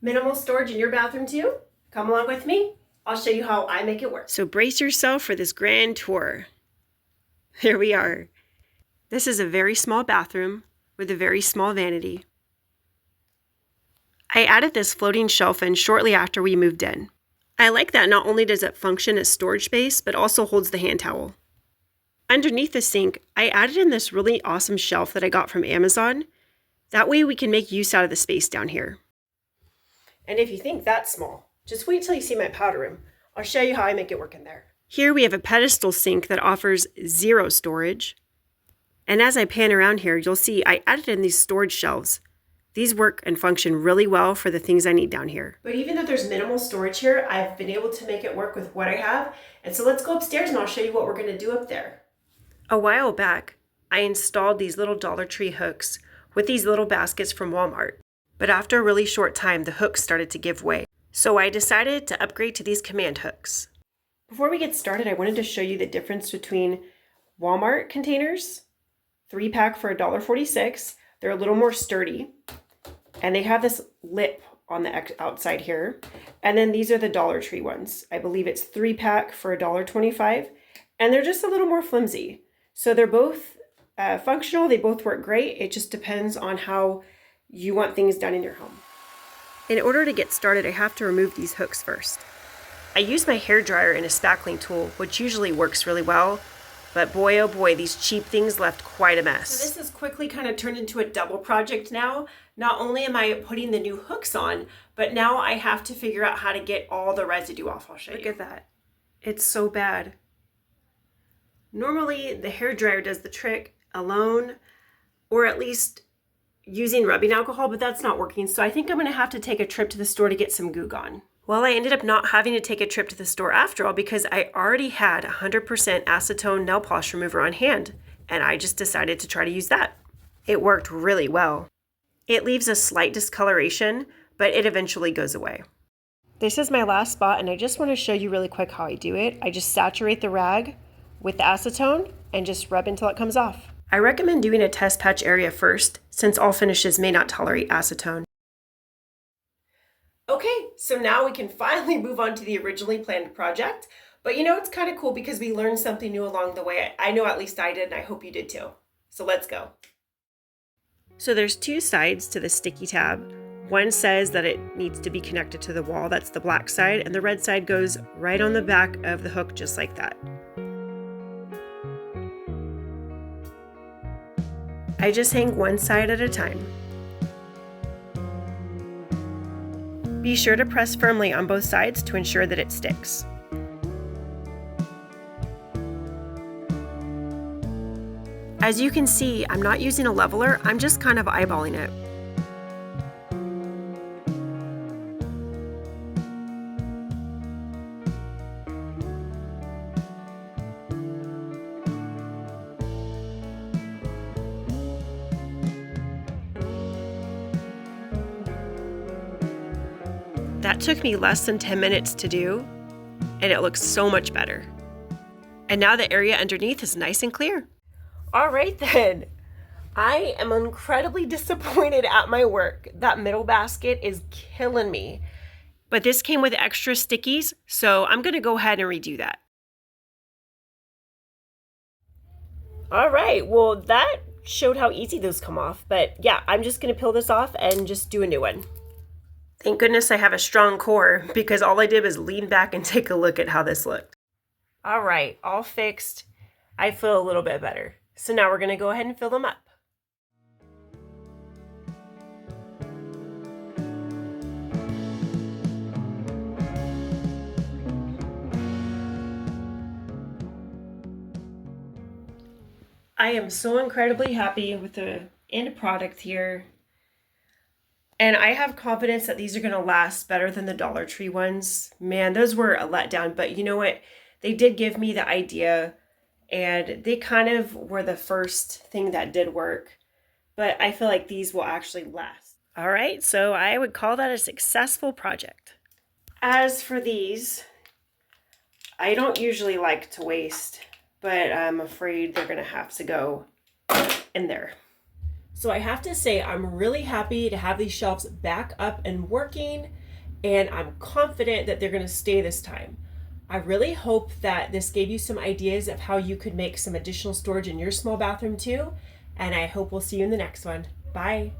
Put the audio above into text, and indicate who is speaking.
Speaker 1: Minimal storage in your bathroom too? Come along with me. I'll show you how I make it work. So brace yourself for this grand tour. Here we are. This is a very small bathroom with a very small vanity. I added this floating shelf in shortly after we moved in. I like that not only does it function as storage space, but also holds the hand towel. Underneath the sink, I added in this really awesome shelf that I got from Amazon. That way we can make use out of the space down here. And if you think that's small, just wait till you see my powder room. I'll show you how I make it work in there. Here we have a pedestal sink that offers 0 storage. And as I pan around here, you'll see I added in these storage shelves. These work and function really well for the things I need down here. But even though there's minimal storage here, I've been able to make it work with what I have. And so let's go upstairs and I'll show you what we're going to do up there. A while back, I installed these little Dollar Tree hooks with these little baskets from Walmart. But after a really short time, the hooks started to give way. So I decided to upgrade to these command hooks. Before we get started, I wanted to show you the difference between Walmart containers, 3-pack for $1.46. They're a little more sturdy. And they have this lip on the outside here. And then these are the Dollar Tree ones. I believe it's 3-pack for $1.25. And they're just a little more flimsy. So they're both functional. They both work great. It just depends on how you want things done in your home. In order to get started, I have to remove these hooks first. I use my hair dryer and a spackling tool, which usually works really well. But boy, oh boy, these cheap things left quite a mess. So this has quickly kind of turned into a double project now. Not only am I putting the new hooks on, but now I have to figure out how to get all the residue off. I'll show you. Look at that. It's so bad. Normally, the hair dryer does the trick alone, or at least using rubbing alcohol, but that's not working. So I think I'm going to have to take a trip to the store to get some Goo Gone. Well, I ended up not having to take a trip to the store after all because I already had 100% acetone nail polish remover on hand, and I just decided to try to use that. It worked really well. It leaves a slight discoloration, but it eventually goes away. This is my last spot, and I just want to show you really quick how I do it. I just saturate the rag with the acetone and just rub until it comes off. I recommend doing a test patch area first, since all finishes may not tolerate acetone. Okay, so now we can finally move on to the originally planned project. But you know, it's kind of cool because we learned something new along the way. I know at least I did, and I hope you did too. So let's go. So there's 2 sides to the sticky tab. One says that it needs to be connected to the wall, that's the black side, and the red side goes right on the back of the hook just like that. I just hang one side at a time. Be sure to press firmly on both sides to ensure that it sticks. As you can see, I'm not using a leveler, I'm just kind of eyeballing it. That took me less than 10 minutes to do, and it looks so much better. And now the area underneath is nice and clear. All right then, I am incredibly disappointed at my work. That middle basket is killing me. But this came with extra stickies, so I'm gonna go ahead and redo that. All right, well that showed how easy those come off, but yeah, I'm just gonna peel this off and just do a new one. Thank goodness I have a strong core because all I did was lean back and take a look at how this looked. All right, all fixed. I feel a little bit better. So now we're gonna go ahead and fill them up. I am so incredibly happy with the end product here. And I have confidence that these are going to last better than the Dollar Tree ones. Man, those were a letdown, but you know what? They did give me the idea, and they kind of were the first thing that did work. But I feel like these will actually last. All right, so I would call that a successful project. As for these, I don't usually like to waste, but I'm afraid they're going to have to go in there. So I have to say, I'm really happy to have these shelves back up and working, and I'm confident that they're going to stay this time. I really hope that this gave you some ideas of how you could make some additional storage in your small bathroom too, and I hope we'll see you in the next one. Bye.